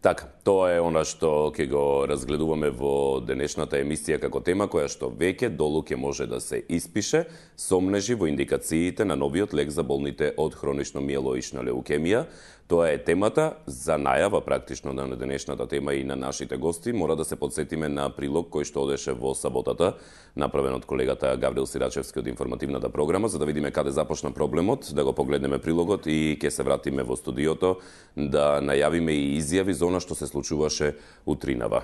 Така, тоа е она што ќе го разгледуваме во денешната емисија како тема која што веќе долу ќе може да се испише, сомнежи во индикациите на новиот лек за болните од хронично миелоична леукемија. Тоа е темата за најава практично на денешната тема и на нашите гости. Мора да се подсетиме на прилог кој што одеше во саботата, направен од колегата Гаврил Сирачевски од информативната програма, за да видиме каде започна проблемот, да го погледнеме прилогот и ќе се вратиме во студиото да најавиме и изјави за она што се случуваше утринава.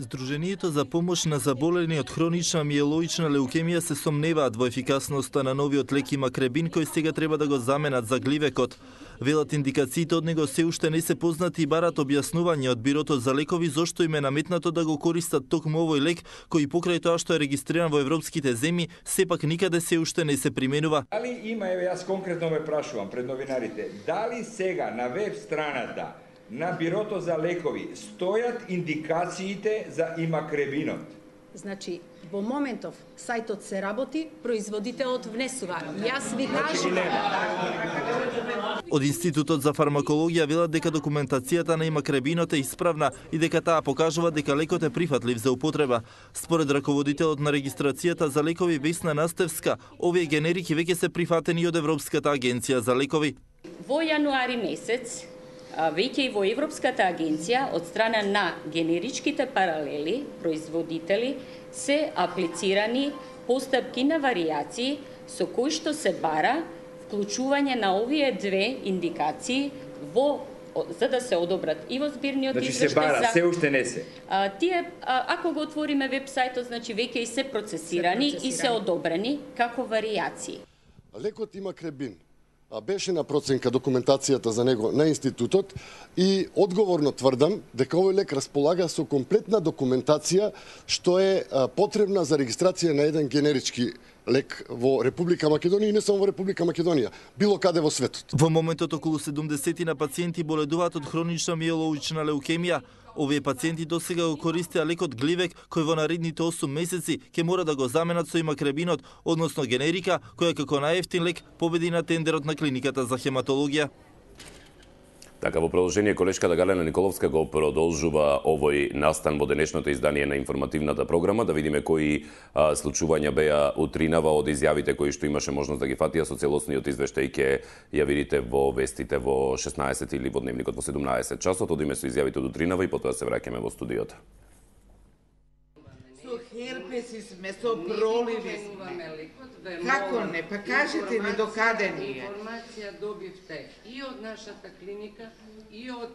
Сдруженијето за помош на заболени од хронична миелоична леукемија се сомневаат во ефикасноста на новиот лек имакребин кој сега треба да го заменат за гливекот. Велат индикациите од него се уште не се познати и барат објаснување од Бирото за лекови зошто им е наметнато да го користат токму овој лек кој покрај тоа што е регистриран во европските земји сепак никаде се уште не се применува. Дали има, еве јас конкретно ме прашувам пред новинарите, дали сега на веб страната на Бирото за лекови стојат индикациите за имакребинот? Значи, во моментов сајтот се работи, производителот внесува. Јас ви кажам. Од Институтот за фармакологија велат дека документацијата на имакребинот е исправна и дека таа покажува дека лекот е прифатлив за употреба. Според раководителот на регистрацијата за лекови Весна Настевска, овие генерики веќе се прифатени од Европската агенција за лекови. Во јануари месец веќе и во Европската агенција од страна на генеричките паралели производители се аплицирани постапки на варијации со кои што се бара вклучување на овие две индикации во за да се одобрат и во збирниот извештај. Значи се бара, се уште не се. Тие ако го отвориме веб-сајтот, значи веќе и се процесирани и се одобрени како варијации. Лекот имакребин беше на проценка документацијата за него на институтот и одговорно тврдам дека овој лек располага со комплетна документација што е потребна за регистрација на еден генерички лек во Република Македонија и не само во Република Македонија, било каде во светот. Во моментот околу 70 на пациенти боледуваат од хронична миелоична леукемија. Овие пациенти досега го користеа лекот Гливек, кој во наредните 8 месеци ќе мора да го заменат со имакребинот, односно генерика, која како најевтин лек победи на тендерот на клиниката за хематологија. Така, во продолжение, колешката Галена Николовска го продолжува овој настан во денешното издание на информативната програма, да видиме кои случувања беа утринава од изјавите кои што имаше можност да ги фатија. Со целосниот извештај ќе ја видите во вестите во 16 или во дневникот во 17 часот. Одиме со изјавите од утринава и потоа се враќаме во студиото. Со херпеси сме, со проливи сме. Како не? Па кажете ми до каде ни е. Информација добивте и од нашата клиника, и од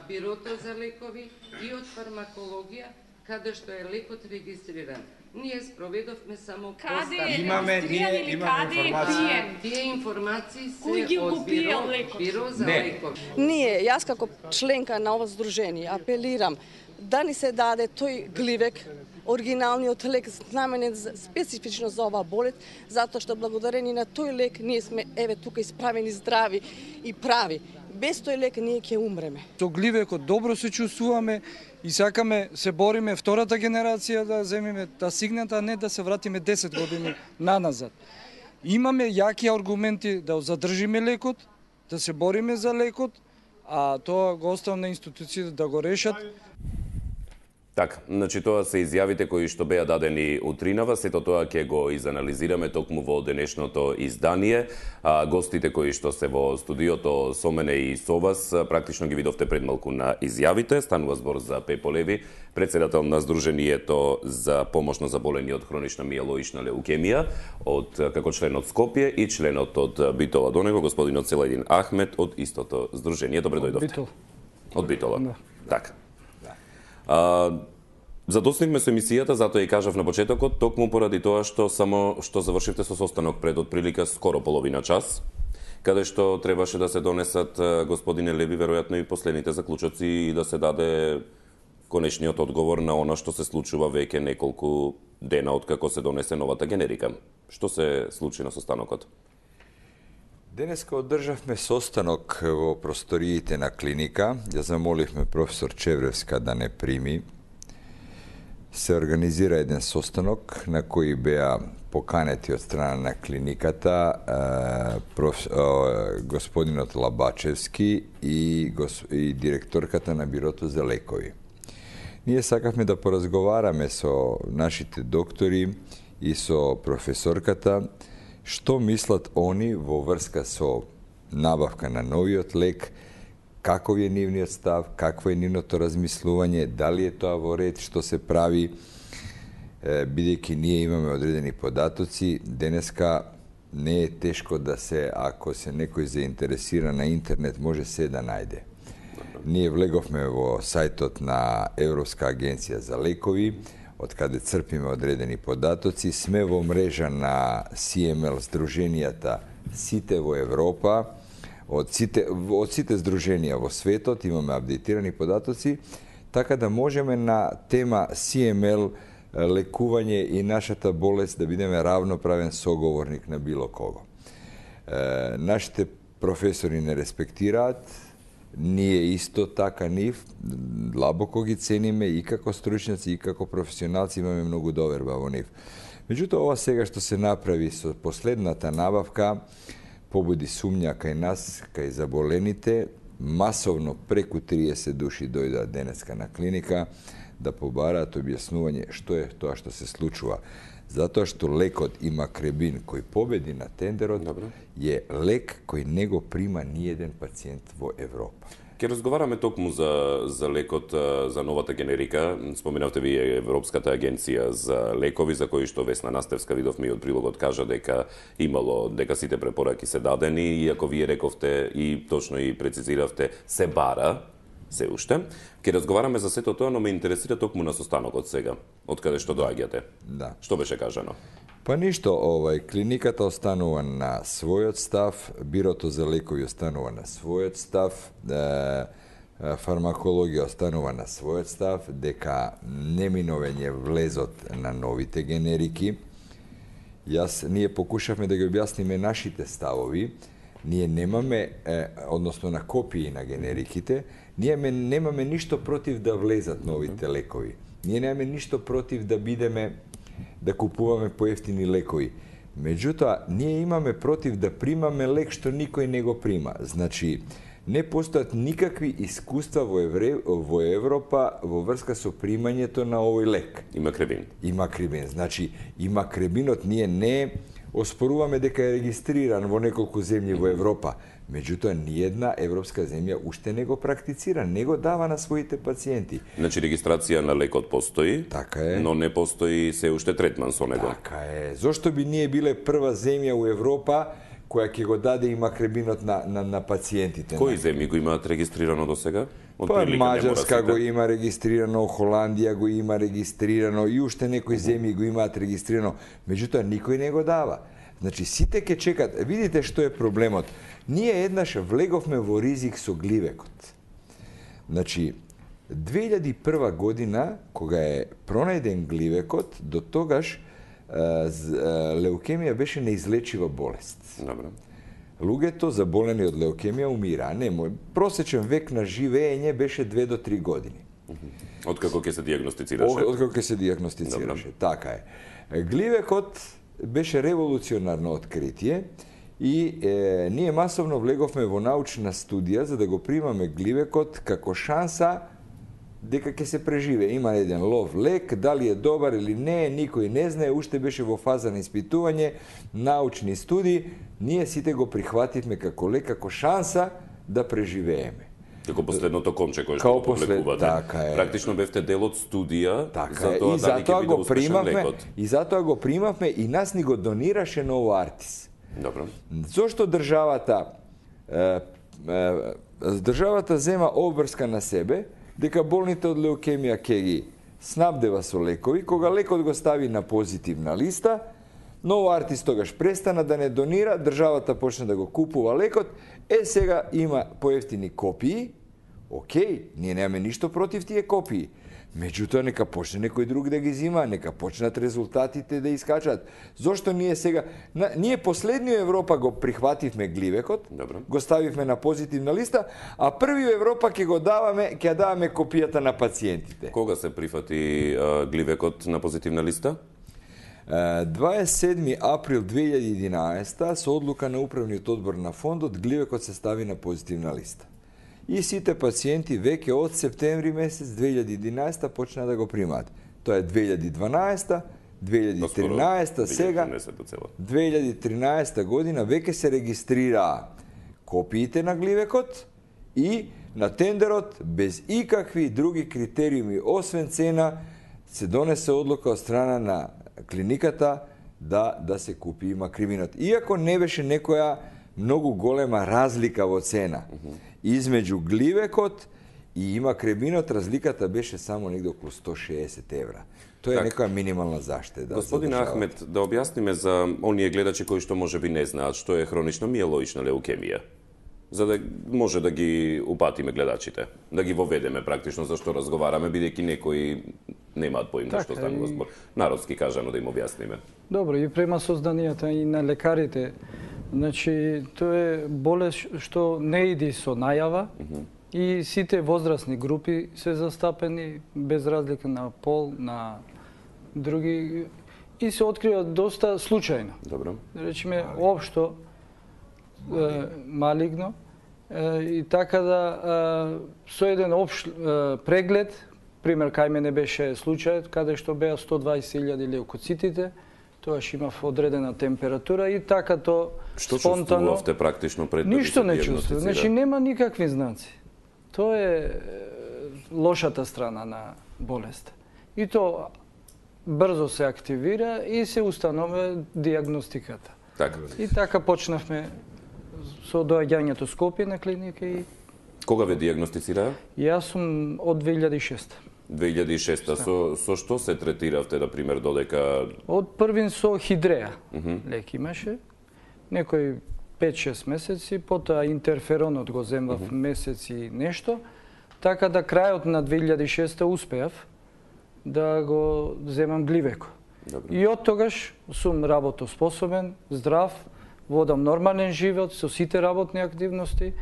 Бирото за лекови, и од фармакологија, каде што е лекот регистриран. Ние спроведовме само Каде имаме информација? Тие информации се од Биро за лекови. Ние, јас како членка на ова здружение, апелирам да ни се даде тој Гливек, оригиналниот лек знаменет специфично за оваа болест, затоа што благодарение на тој лек ние сме еве тука исправени здрави и прави. Без тој лек ние ќе умреме. Со Гливекот добро се чувствуваме и сакаме се бориме втората генерација да земиме да сигнат, а не да се вратиме 10 години наназад. Имаме јаки аргументи да задржиме лекот, да се бориме за лекот, а тоа го оставам на институциите да го решат. Така, значи тоа се изјавите кои што беа дадени утринава, сето тоа ќе го изанализираме токму во денешното издание. Гостите кои што се во студиото со мене и со вас, практично ги видовте пред малку на изјавите. Станува збор за Пепо Леви, председател на Сдруженијето за помош на заболени од хронична миелоична леукемија, како член од Скопје и членот од Битола до него, господинот Селедин Ахмет од истото здружение. Добре дојдовте. Од Битола. Така. Задоснивме со емисијата, затоа и кажав на почетокот, токму поради тоа што само што завршивте со состанок пред отприлика скоро половина час, каде што требаше да се донесат, господине Леви, веројатно и последните заклучоци и да се даде конечниот одговор на она што се случува веќе неколку дена од како се донесе новата генерика. Што се случи на состанокот? Денеска одржавме состанок во просториите на клиника. Ја замоливме професор Чевревска да не прими. се организира еден состанок на кој беа поканети од страна на клиниката господинот Лабачевски и директорката на Бирото за лекови. Ние сакавме да поразговараме со нашите доктори и со професорката што мислат они во врска со набавка на новиот лек, каков е нивниот став, какво е нивното размислување, дали е тоа во ред што се прави, бидејќи ние имаме одредени податоци. Денеска не е тешко да се, ако се некој заинтересира на интернет, може се да најде. Ние влеговме во сајтот на Европска агенција за лекови, од каде црпиме одредени податоци. Сме во мрежа на CML здруженијата сите во Европа, од сите здруженија во светот имаме апдейтирани податоци, така да можеме на тема CML лекување и нашата болест да бидеме равноправен соговорник на било кого. Нашите професори не респектираат, ние исто така нив, длабоко ги цениме и како стручњаци и како професионалци, имаме многу доверба во нив. Меѓутоа, ова сега што се направи со последната набавка, побуди сумња кај нас, кај заболените. Масовно преку 30 души дојдоа денеска на клиника да побараат објаснување што е тоа што се случува. Затоа што лекот имакребин кој победи на тендерот е лек кој не го прима ниеден пациент во Европа. Ке разговараме токму за лекот, за новата генерика. Споменавте ви Европската агенција за лекови, за кои што Весна Настевска, видовме и од прилогот, кажа дека дека сите препораки се дадени, иако вие рековте и точно и прецизиравте, се бара се уште. Ке разговараме за сето тоа, но ме интересира токму на состанокот сега, од каде што доаѓате. Да. Што беше кажано? Па ништо, клиниката останува на својот став, Бирото за лекови останува на својот став, фармакологија останува на својот став, дека неминовен е влезот на новите генерики. Ние покушавме да ги објасниме нашите ставови. Ние немаме, односно на копии на генериките, ние немаме ништо против да влезат новите лекови. Ние немаме ништо против да бидеме да купуваме поевтини лекови. Меѓутоа, ние имаме против да примаме лек што никој не го прима. Значи, не постојат никакви искуства во Европа во врска со примањето на овој лек. Имакребин. Имакребин. Значи, имакребинот ние не оспоруваме дека е регистриран во неколку земји во Европа. Меѓутоа, ниедна европска земја уште не го практицира, не го дава на своите пациенти. Значи, регистрација на лекот постои, така е, но не постои се уште третман со него. Така е. Зошто би ние биле прва земја у Европа која ќе го даде имакребинот на пациентите? Кои земји го имаат регистрирано до сега? Па Маđarска го има регистрирано, Холандија го има регистрирано и уште некои земји го имаат регистрирано, меѓутоа никој не го дава. Значи, сите ќе чекат. Видите што е проблемот. Ние еднаш влеговме во ризик со гливекот. Значи, 2001 година, кога е пронајден гливекот, до тогаш леукемија беше неизлечива болест. Добро. Луѓето заболени од леукемија умира. Просечен век на живење беше 2 до 3 години. Откако ќе се дијагностицираше? Откако ќе се дијагностицираше, така е. Гливекот беше револуционарно откритие и ние масовно влеговме во научна студија за да го примаме гливекот како шанса дека ќе се преживее. Има еден лов лек, дали е добар или не, никој не знае, уште беше во фаза на испитување, научни студии, ние сите го прихвативме како лек, како шанса да преживееме. Како последното комче кое што го повлекувате. Така е. Практично бевте дел од студија, така за тоа и дали ќе биде успешен лекот. И затоа го примавме и нас ни го донираше Новоартис. Добро. Зошто државата зема обврска на себе дека болните од леукемија ќе ги снабдева со лекови, кога лекот го стави на позитивна листа, Новоартис тогаш престана да не донира, државата почна да го купува лекот, сега има поевтини копии, окей, ние немаме ништо против тие копии. Меѓутоа, нека почне некој друг да ги зима, нека почнат резултатите да искачат. Зошто ние сега... Ние последниот Европа го прихвативме гливекот, го ставивме на позитивна листа, а првиот Европа ќе го даваме, ќе даваме копијата на пациентите. Кога се прифати гливекот на позитивна листа? 27 април 2011 со одлука на управниот одбор на фондот гливекот се стави на позитивна листа. И сите пациенти веќе од септември месец 2011 почна да го примаат. Тоа е 2012, 2013, сега 2013 година веќе се регистрираа копиите на гливекот и на тендерот без икакви други критериуми освен цена се донесе одлука од страна на клиниката да се купи имакребинот. Иако не беше некоја многу голема разлика во цена измеѓу гливекот и имакребинот, разликата беше само негде околу 160 евра. Тоа е некоја минимална заштеда. Господин Ахмет, да објасниме за оние гледачи кои што можеби не знаат што е хронична миелоична леукемија, за да може да ги упатиме гледачите, да ги воведеме практично за што разговараме, бидејќи некои немаат поим што станува збор. Народски кажано да им објасниме. Добро, и према созданијата и на лекарите. Значи, тоа е болест што не иди со најава и сите возрастни групи се застапени без разлика на пол, на други и се открива доста случајно. Добро. Речеме, општо малигно и така да со еден општ преглед, пример кај мене беше случајот каде што беа 120.000 леукоцитите, тоаш имав одредена температура и така то што спонтано... Што чувствувавте практично пред да ви се Ништо не диагностицира? чувствував, значи нема никакви знаци. Тоа е лошата страна на болест. И то брзо се активира и се установи диагностиката. Така. И така почнавме со доаѓањето Скопје на клиника и... Кога ве диагностицираа? Јас сум од 2006. 2006. Со што се третиравте, на пример, додека... Од првин со хидреа лек имаше, некој 5-6 месеци, потоа интерферонот го земав месец и нешто, така да крајот на 2006 успеав да го земам гливеко. И од тогаш сум работоспособен, здрав, водам нормален живот со сите работни активности,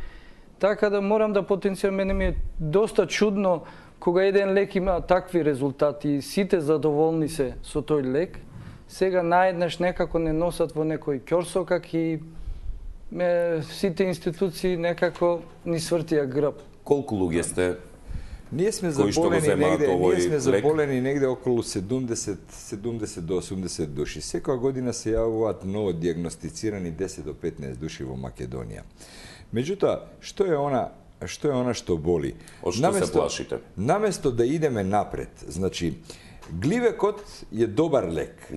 така да морам да потенцирам, мене ми е доста чудно кога еден лек има такви резултати и сите задоволни се со тој лек, сега наеднаш некако не носат во некој ќорсокак и сите институции некако ни свртија грб. Колку луѓе сте? Ние сме заболени негде околу 70 до 80 души. Секоја година се јавуваат ново диагностицирани 10 до 15 души во Македонија. Меѓутоа, што е она што боли? Од што се плашите? Наместо да идеме напред, значи, гливекот е добар лек.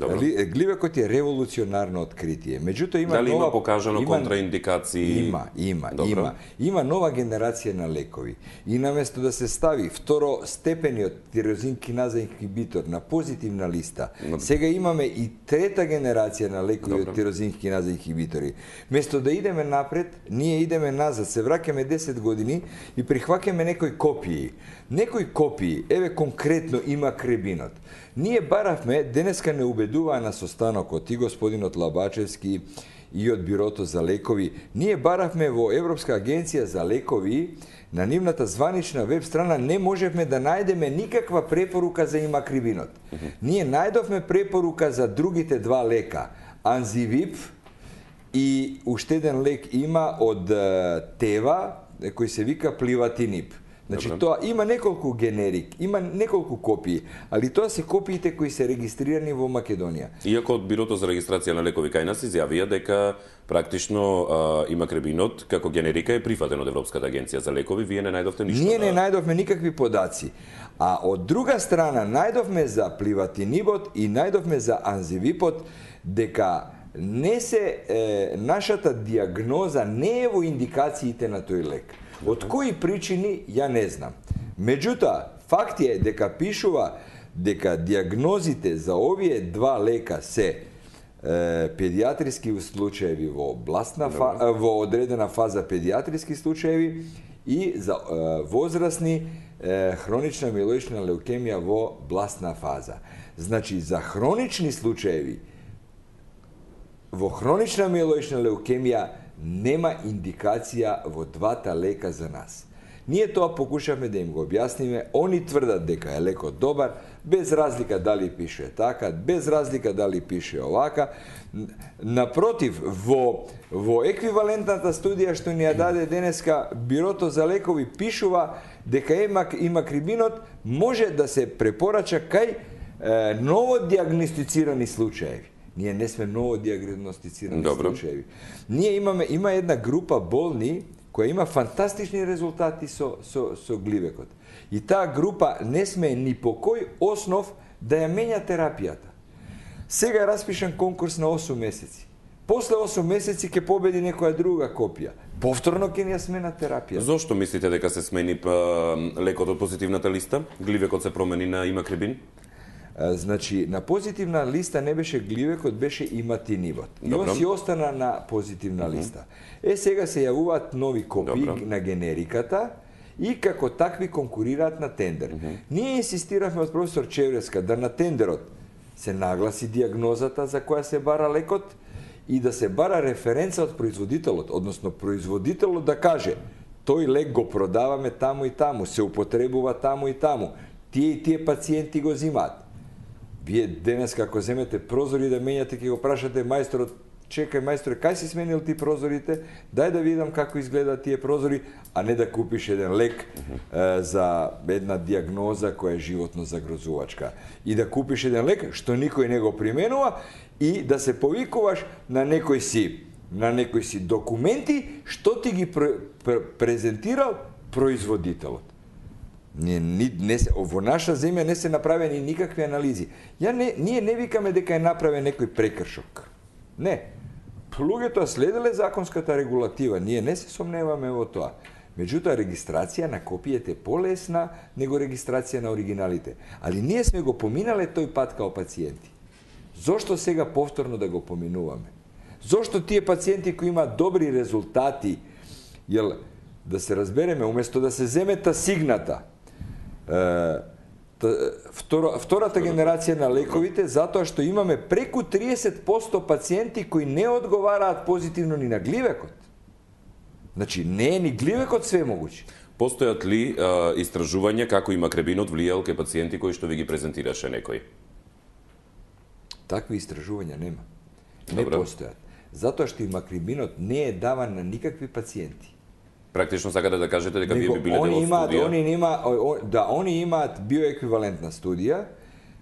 Гливекот е револуционарно откритие. Меѓутоа има дали има покажано контраиндикации? Има нова генерација на лекови. И наместо да се стави второстепениот тирозин киназа инхибитор на позитивна листа, сега имаме и трета генерација на лекови од тирозин киназа инхибитори. Место да идеме напред, ние идеме назад, се враќаме 10 години и прихваќаме некои копии. Еве конкретно имакребинот. Ние баравме, денеска не убедуваа на состанокот и господинот Лабачевски и од Бирото за лекови, ние баравме во Европска агенција за лекови, на нивната званична веб страна не можевме да најдеме никаква препорука за имакребинот. Ние најдовме препорука за другите два лека, Анзивип и уште еден лек има од Тева, кој се вика Пливатинип. Значи, тоа има неколку генерик, има неколку копии, али тоа се копиите кои се регистрирани во Македонија. Иако од Бирото за регистрација на лекови кај нас изјавија дека практично имакребинот како генерика е прифатен од Европската агенција за лекови, вие не најдовте ништо. Ние не најдовме никакви подаци. А од друга страна најдовме за Пливатинибот и најдовме за Анзивипот дека не се нашата диагноза не е во индикациите на тој лек. Од кои причини, ја не знам. Меѓутоа, факт е дека пишува дека диагнозите за овие два лека се педиатриски случаеви во во одредена фаза педиатриски случаеви и за возрастни hronična mieloična leukemija vo blastna faza. Znači, za hronični slučajevi vo hronična mieloična leukemija nema indikacija vo dvata leka za nas. Nije to, a pokušavme da im go objasnime. Oni tvrdat deka je leko dobar, bez razlika da li piše taka, bez razlika da li piše ovaka. Naprotiv, vo ekvivalentната studija što ni dade deneska Biroto za lekovi pišuva deka imakribinot može da se preporača kaj novo dijagnosticirani slučajevi. Nije ne sme novo dijagnosticirani slučajevi. Ima jedna grupa bolni koja ima fantastični rezultati so glivekot. I ta grupa ne sme ni po koji osnov da je menja terapijata. Сега je raspišan konkurs na 8 meseci. Posle 8 meseci ke pobedi nekoja druga kopija. Повторно ќе ни ја смена терапија. Зошто мислите дека се смени лекот од позитивната листа? Гливекот се промени на имакрибин? Значи, на позитивна листа не беше гливекот, беше иматинивот. И он си остана на позитивна листа. Сега се јавуваат нови копии на генериката и како такви конкурираат на тендер. Ние инсистиравме од професор Чевреска да на тендерот се нагласи диагнозата за која се бара лекот и да се бара референца од производителот, односно производителот да каже тој лек го продаваме таму и таму, се употребува таму и таму, тие и тие пациенти го зимаат. Вие денес како земете прозори да менјате, ќе го прашате мајсторот, чекај мајсторе, кај си сменил ти прозорите, дај да видам како изгледа тие прозори, а не да купиш еден лек за една диагноза која е животно загрозувачка. И да купиш еден лек што никој не го применува и да се повикуваш на некои си документи што ти ги презентирал производителот. Во наша земја не се направени никакви анализи. Ние не викаме дека е направен некој прекршок. Не. Луѓето следеле законската регулатива. Ние не се сомневаме во тоа. Меѓутоа, регистрација на копијата е полесна него регистрација на оригиналите. Али ние сме го поминале тој пат као пациенти. Зошто сега повторно да го поминуваме? Зошто тие пациенти кои имаат добри резултати, да се разбереме, уместо да се земе тасигната, втората генерација на лековите, затоа што имаме преку 30% пациенти кои не одговараат позитивно ни на гливекот. Значи, не е ни гливекот свемогучи. Постојат ли истражувања како имакребинот влијал ке пациенти кои што ви ги презентираше некој? Такви истражувања нема. Не постојат. Затоа што имакребинот не е даван на никакви пациенти. Практично сакате да кажете дека вие би биле дел од студија? Они имаат биоеквивалентна студија,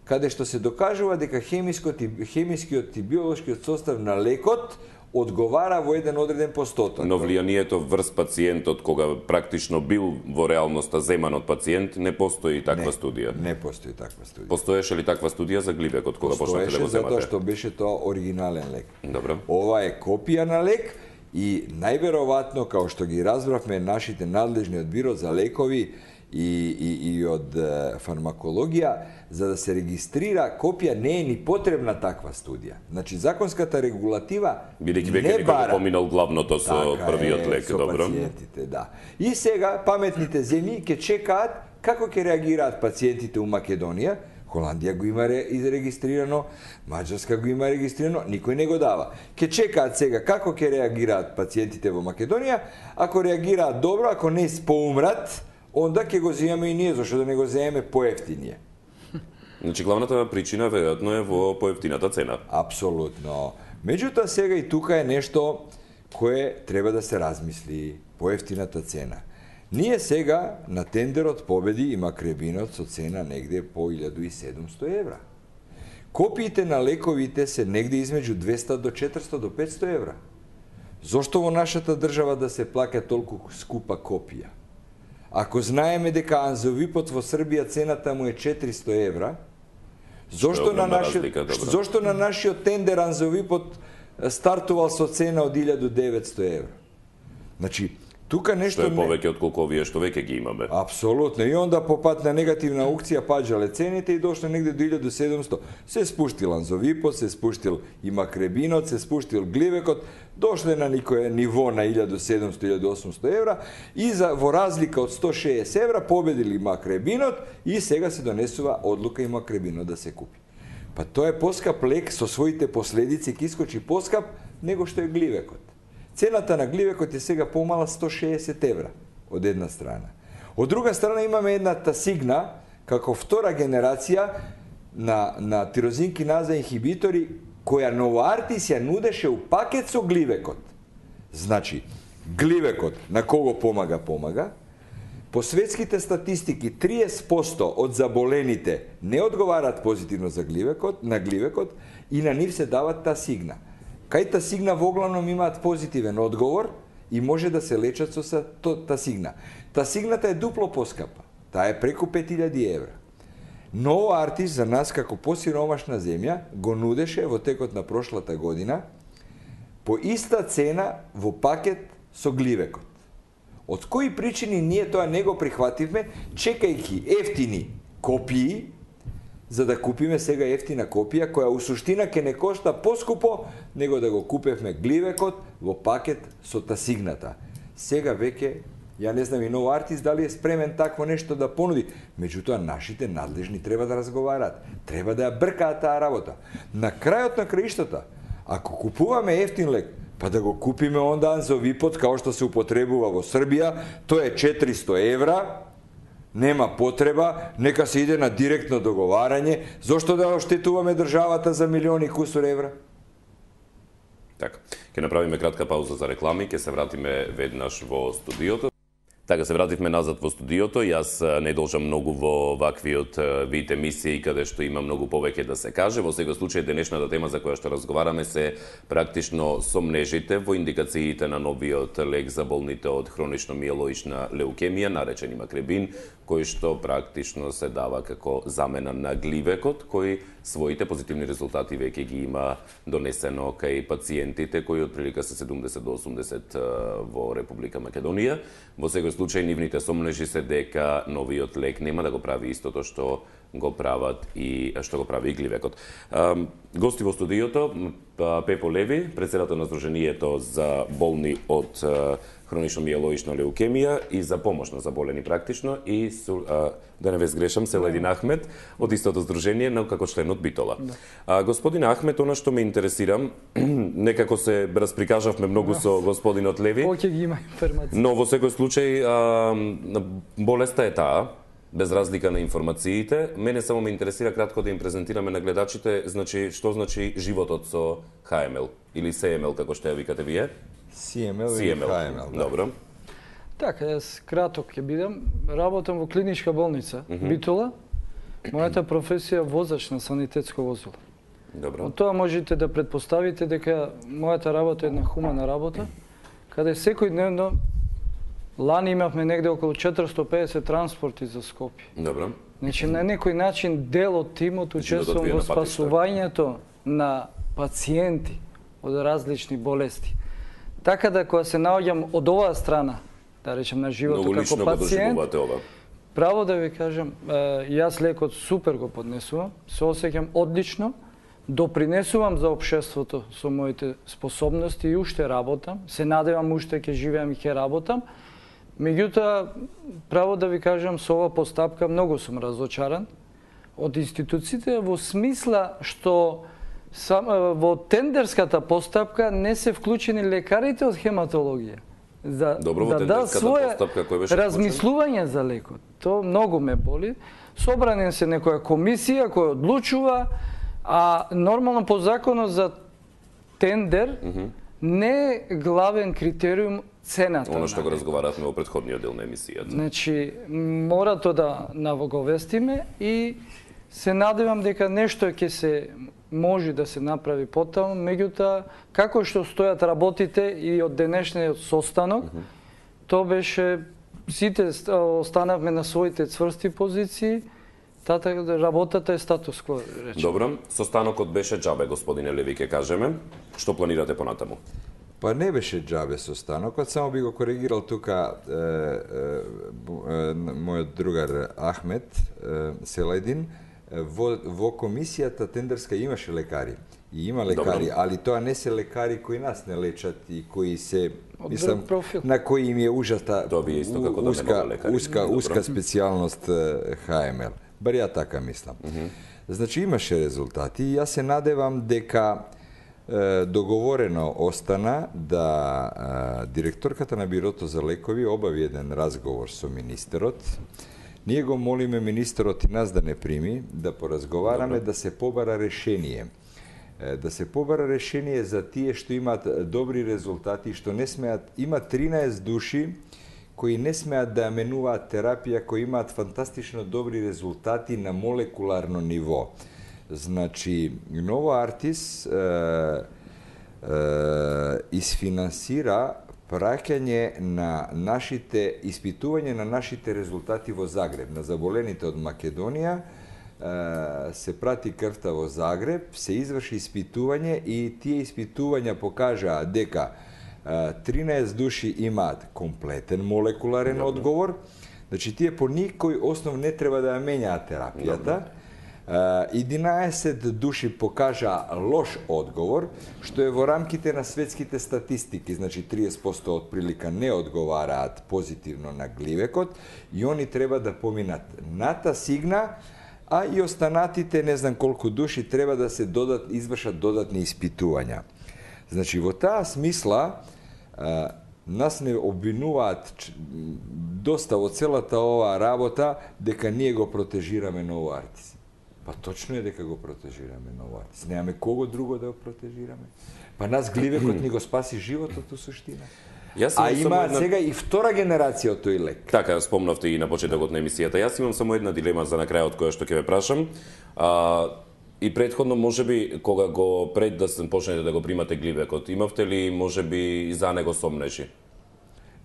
каде што се докажува дека хемискиот и биолошкиот состав на лекот одговара во еден одреден постоток. Но влијанието врз пациентот, кога практично бил во реалноста земан од пациент, не постои таква студија? Не постои таква студија. Постоеше ли таква студија за гливекот, кога почнете да го земате? Затоа што беше тоа оригинален лек. Добро. Ова е копија на лек и најверојатно, као што ги разбравме нашите надлежни од Биро за лекови и од фармакологија, за да се регистрира копија не е ни потребна таква студија. Значи, законската регулатива бидејќи веќе некој поминал главното со првиот лек, добро. Пациентите, да. И сега паметните земји ќе чекаат како ќе реагираат пациентите у Македонија. Холандија го има регистрирано, Маđарска го има регистрирано, никој не го дава. Ке чекаат сега како ќе реагираат пациентите во Македонија. Ако реагираат добро, ако не поумрат, онда ќе го земеме и ние, зашто да не го земеме поевтинije. Значи, главната причина веројатно е во поевтината цена. Апсолутно. Меѓутоа, сега и тука е нешто кое треба да се размисли, поевтината цена. Ние сега на тендерот победи имакребинот со цена негде по 1700 евра. Копиите на лековите се негде измеѓу 200 до 400 до 500 евра. Зошто во нашата држава да се плаќа толку скупа копија? Ако знаеме дека анзовипот во Србија цената му е 400 евра, зошто на нашиот тендер анзовипот стартувал со цена од 1900 евра? Значи, Тука нешто Што е повеќе од колку овие што веќе ги имаме. Апсолутно. И онда попадна негативна аукција, паджале цените и дошле негде до 1700. Се спуштил Анзовипот, се спуштил и Макребинот, се спуштил Гливекот, дошле на никое ниво на 1700-1800 евра и во разлика од 160 евра победили Макребинот и сега се донесува одлука и Макребинот да се купи. Па тоа е поскап лек со своите последици, ки искочи поскап него што е Гливекот. Цената на Гливекот е сега помала 160 евра од една страна. Од друга страна имаме една Тасигна, како втора генерација на тирозин киназа инхибитори, која Новоартис ја нудеше у пакет со Гливекот. Значи, Гливекот на кого помага? Помага. По светските статистики, 30% од заболените не одговараат позитивно на Гливекот и на нив се дават Тасигна. Кај Тасигна воглавном имаат позитивен одговор и може да се лечат со Тасигна. Тасигната е дупло поскапа. Таа е преку 5000 евра. Новоартис за нас како посиромашна земја го нудеше во текот на прошлата година по иста цена во пакет со Гливекот. Од кои причини ние тоа не го прихвативме, чекајќи ефтини копии, за да купиме сега ефтина копија, која у суштина ќе не кошта поскупо, него да го купевме Гливекот во пакет со Тасигната. Сега веќе, ја не знам и Новоартис дали е спремен такво нешто да понуди, меѓутоа нашите надлежни треба да разговараат, треба да ја бркаат таа работа. На крајот на краиштата, ако купуваме ефтин лек, па да го купиме онда Анзовипот, као што се употребува во Србија, тоа е 400 евра, нема потреба, нека се иде на директно договарање, зошто да оштетуваме државата за милиони кусур евра? Така, ќе направиме кратка пауза за реклами, ќе се вратиме веднаш во студиото. Така, се вративме назад во студиото. Јас не должам многу во ваквиот вид емисии, каде што има многу повеќе да се каже. Во секој случај, денешната тема за која што разговараме се практично сомнежите во индикациите на новиот лек за болните од хронично миелоична леукемија, наречен Макребин, кој што практично се дава како замена на Гливекот, кој своите позитивни резултати веќе ги има донесено кај пациентите кои отприлика се 70 до 80 во Република Македонија. Во секој случај нивните сомнежи се дека новиот лек нема да го прави истото што го прави и Гливекот. Гости во студиото Пепо Леви, председател на Сдруженијето за болни од хронично миелоична леукемија и за помош на заболени практично и да не ве сгрешам Селедин Ахмет од истото здружение, но како член од Битола. Господин Ахмет, она што ме интересира, некако се расприкажавме многу со господинот Леви. Оќе ги има информација. Но во секој случај болеста е таа, без разлика на информациите. Мене само ме интересира кратко да им презентираме на гледачите, значи што значи животот со ХМЛ или СМЛ како што ја викате вие? CML или ХМЛ. Добро. Така, јас краток ќе бидам. Работам во клиничка болница Битола. Мојата професија е возач на санитетско возило. Добро. Од тоа можете да претпоставите дека мојата работа е една хумана работа, каде секојдневно лани имавме негде околу 450 транспорти за Скопје. Добро. Значи, на некој начин дел од тимот учествувам во спасувањето на пациенти од различни болести. Така да кога се наоѓам од оваа страна, да речем на животот како пациент, право да ви кажам, јас лекот супер го поднесувам, се осеќам одлично, допринесувам за општеството со моите способности и уште работам, се надевам уште ќе живеам и ќе работам. Меѓутоа, право да ви кажам, со ова постапка многу сум разочаран од институциите во смисла што во тендерската постапка не се вклучени лекарите од хематологија. Добро, во тендерската постапка кој беше размислување за лекот. То многу ме боли. Собрани се некоја комисија која одлучува, а нормално по законот за тендер не е главен критериум цената. Оно што го разговаравме во претходниот дел на емисијата. Значи, мора тоа да навоговестиме и се надевам дека нешто ќе се може да се направи потаму, меѓутоа, како што стојат работите и од денешниот состанок, тоа беше, сите останавме на своите цврсти позиции, работата е статус кво, речем. Добро, состанокот беше џабе, господине Леви, ке кажеме. Што планирате понатаму? Па не беше џабе состанокот, само би го коригирал тука мојот другар Ахмет Селајдин. Во комисијата тендерска имаше лекари. И има лекари, али тоа не се лекари кои нас не лечат и кои се, мислам, на кои им е ужаста уска специјалност ХМЛ. Бар ја така мислам. Значи имаше резултати и јас се надевам дека договорено остана да директорката на Бирото за лекови обави еден разговор со министерот. Ние го молиме министерот и нас да не прими, да поразговараме, да се побара решение. Да се побара решение за тие што имаат добри резултати, што не смеат, има 13 души кои не смеат да менуваат терапија, кои имаат фантастично добри резултати на молекуларно ниво. Значи, Ново Артис изфинансира праќање на нашите испитување на нашите резултати во Загреб, на заболените од Македонија. Се прати крвта во Загреб, се изврши испитување и тие испитувања покажаа дека 13 души имаат комплетен молекуларен одговор. Значи, тие по никој основ не треба да ја менјаат терапијата. 11 души покажа лош одговор, што е во рамките на светските статистики, значи 30% од прилика не одговараат позитивно на гливекот и они треба да поминат на Тасигна, а и останатите, не знам колку души, треба да се извршат додатни испитувања. Значи, во таа смисла, нас не обвинуваат доста во целата оваа работа дека ние го протежираме Ново Артис. Па точно е дека го протежираме Ново Артис. Немаме кого друго да го протежираме. Па нас гливекот ни го спаси животот у суштина. А има сега и втора генерација од тој лек. Така, спомнавте и на почетокот на емисијата. Јас имам само една дилема за на крајот која што ќе ве прашам. И предходно, можеби, кога го пред да почнете да го примате гливекот, имавте ли, можеби, за него сомнежи?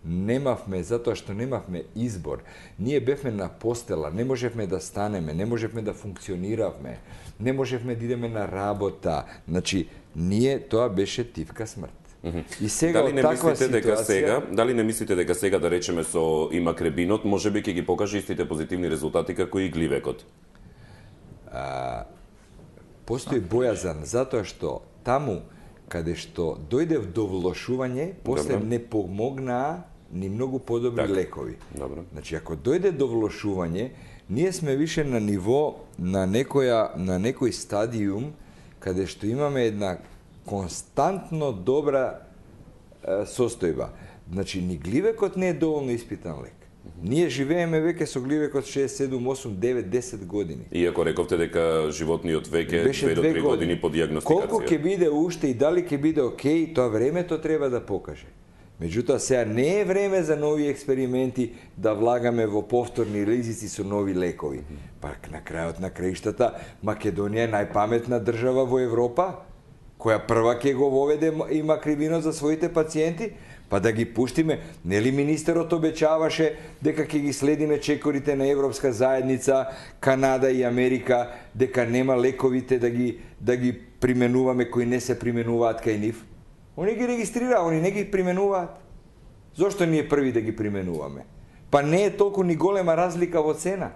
Немавме, затоа што немавме избор. Ние бевме на постела, не можевме да станеме, не можевме да функциониравме, не можевме да идеме на работа. Значи, тоа беше тивка смрт. И сега од таква ситуација... Дали не мислите дека сега, да речеме, со имакребинот, можеби ќе ги покаже истите позитивни резултати како и гливекот? Постои бојазан, затоа што таму, каде што дојде до влошување, после не помогнаа ни многу подобри лекови. Значи, ако дојде до влошување, ние сме више на ниво на некој стадиум каде што имаме една константно добра состојба. Значи, ни гливекот не е доволно испитан лек. Ние живееме веќе со гливекот 6, 7, 8, 9, 10 години. Иако рековте дека животниот веќе 2 до 3 години по диагностикација. Колку ќе биде уште и дали ќе биде окей, тоа времето треба да покаже. Меѓутоа, сега не е време за нови експерименти да влагаме во повторни ризици со нови лекови. Пак на крајот на краиштата, Македонија е најпаметна држава во Европа, која прва ќе го воведе имакребинот за своите пациенти, па да ги пуштиме. Нели министерот обечаваше дека ќе ги следиме чекорите на Европска заедница, Канада и Америка, дека нема лековите да ги применуваме кои не се применуваат кај нив? Они ги регистрираа, они не ги применуваат. Зошто ние први да ги применуваме? Па не е толку ни голема разлика во цена.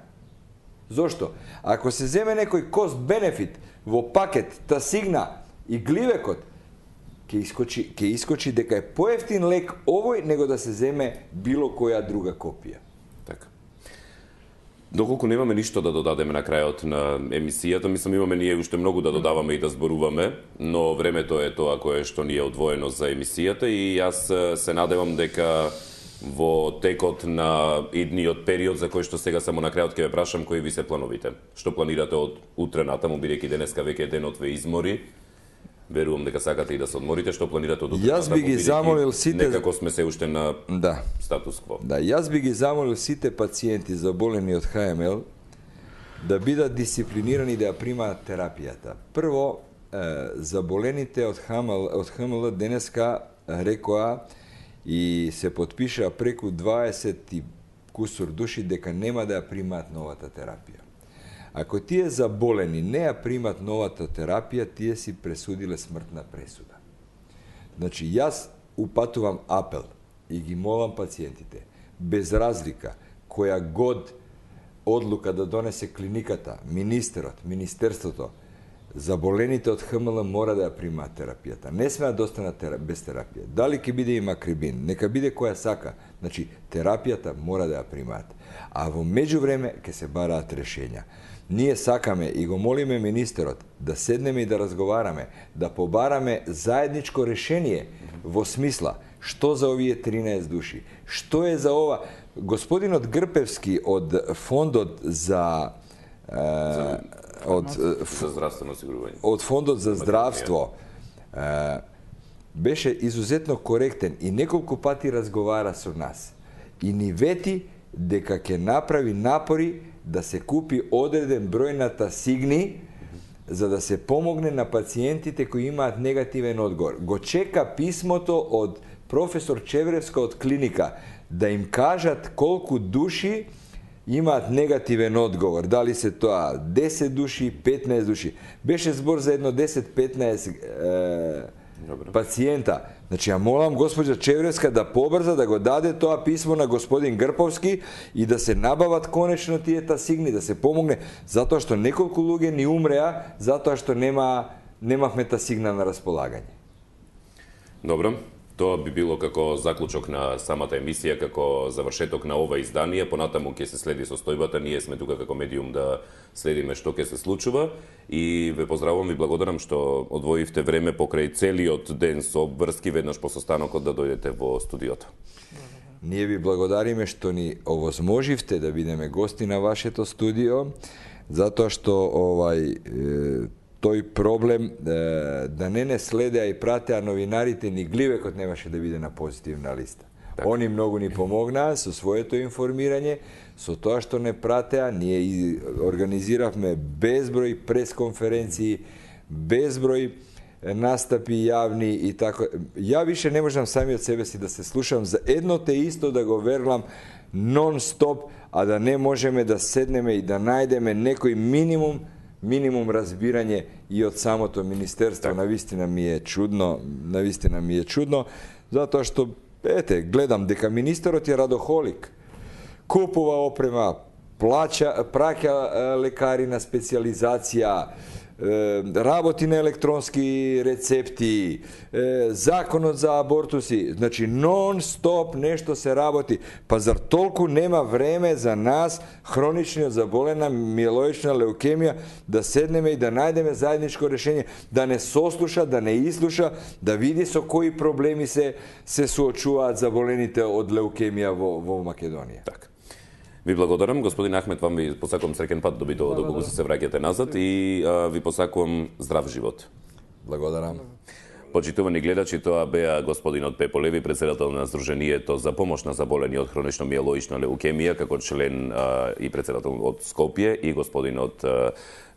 Зошто? Ако се земе некој кост-бенефит во пакет Тасигна и гливекот, ќе искочи дека е поевтин лек овој него да се земе било која друга копија. Така. Доколку немаме ништо да додадеме на крајот на емисијата, мислам имаме ние уште многу да додаваме и да зборуваме, но времето е тоа кое што ни е одвоено за емисијата и јас се надевам дека во текот на идниот период за кој што сега само на крајот ќе ве прашам кои ви се плановите. Што планирате од утре натаму, бидејќи денеска веќе е денот ве измори? Верувам дека сакате и да се одморите, што планирате од утре. Јас би ги замолил сите, некако сме се уште на статус кво. Да, јас би ги замолил сите пациенти заболени од ХМЛ да бидат дисциплинирани да ја примаат терапијата. Прво, заболените од ХМЛ денеска рекоа и се потпишаа преку 20 и кусур души дека нема да ја примаат новата терапија. Ако тие заболени не ја примат новата терапија, тие си пресудиле смртна пресуда. Значи, јас упатувам апел и ги молам пациентите, без разлика која год одлука да донесе клиниката, министерот, министерството, заболените од ХМЛ мора да ја примаат терапијата. Не сме да останат без терапија. Дали ќе биде имакребин, нека биде која сака. Значи, терапијата мора да ја примаат. А во меѓувреме ќе се бараат решења. Ние сакаме и го молиме министерот да седнеме и да разговараме, да побараме заедничко решение во смисла што за овие 13 души, што е за ова. Господинот Грпевски од фондот за здравствено осигурување. Од фондот за здравство беше изузетно коректен и неколку пати разговара со нас. И ни вети дека ќе направи напори да се купи одреден број на тасигни за да се помогне на пациентите кои имаат негативен одговор. Го чека писмото од професор Чевревска од клиника да им кажат колку души имаат негативен одговор. Дали се тоа 10 души, 15 души. Беше збор за едно 10-15 пациента. Значи, ја молам госпоđа Чевревска да побрза да го даде тоа писмо на господин Грповски и да се набават конечно тие тасигни, да се помогне, затоа што неколку луѓе ни умреа, затоа што немавме тасигна на располагање. Добро. Тоа би било како заклучок на самата емисија, како завршеток на ова издание. Понатаму ќе се следи состојбата. Ние сме тука како медиум да следиме што ќе се случува. И ве поздравувам и благодарам што одвоивте време покрај целиот ден со обврски веднаш по состанокот да дојдете во студиото. Ние ви благодариме што ни овозможивте да бидеме гости на вашето студио, затоа што тој проблем да не следеа и пратеа новинарите, ни гливекот немаше да биде на позитивна листа. Они многу ни помогнаа со своето информирање, со тоа што не пратеа, ние организиравме безброј пресконференции, безброј настапи јавни и тако. Ја више не можам сами од себе си да се слушам за едно те исто да го верлам нон-стоп, а да не можеме да седнеме и да најдеме некој минимум разбирање и од самото министерство. Навистина ми е чудно, затоа што, гледам дека министерот е радохолик. Купува опрема, праќа лекари на специализација, работи на електронски рецепти, законот за абортуси, значи нон-стоп нешто се работи. Па зар толку нема време за нас, хроничниот заболена миелоична леукемија, да седнеме и да најдеме заедничко решение, да не сослуша, да не изслуша, да види со кои проблеми се соочуваат заболените од леукемија во Македонија. Така. Ви благодарам, господин Ахмет, вам ви посакувам среќен пат доколку се враќате назад и ви посакувам здрав живот. Благодарам. Почитувани гледачи, тоа беа господинот Пепо Леви, председател на Сдруженијето за помош на заболени од хронично миелоична леукемија, како член и председател од Скопје, и господинот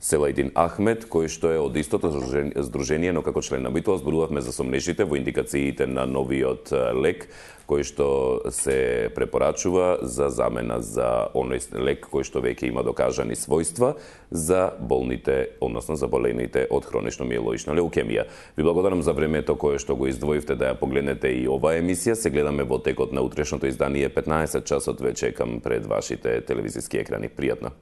Селајдин Ахмет, кој што е од истото здружение, но како член на БИТО зборувавме за сомнежите во индикациите на новиот лек, кој што се препорачува за замена за оној лек кој што веќе има докажани својства за болните, односно заболените од хронично миелоична леукемија. Ви благодарам за времето кое што го издвоивте да ја погледнете и оваа емисија. Се гледаме во текот на утрешното издание 15 часот вече кам пред вашите телевизиски екрани. Пријатно.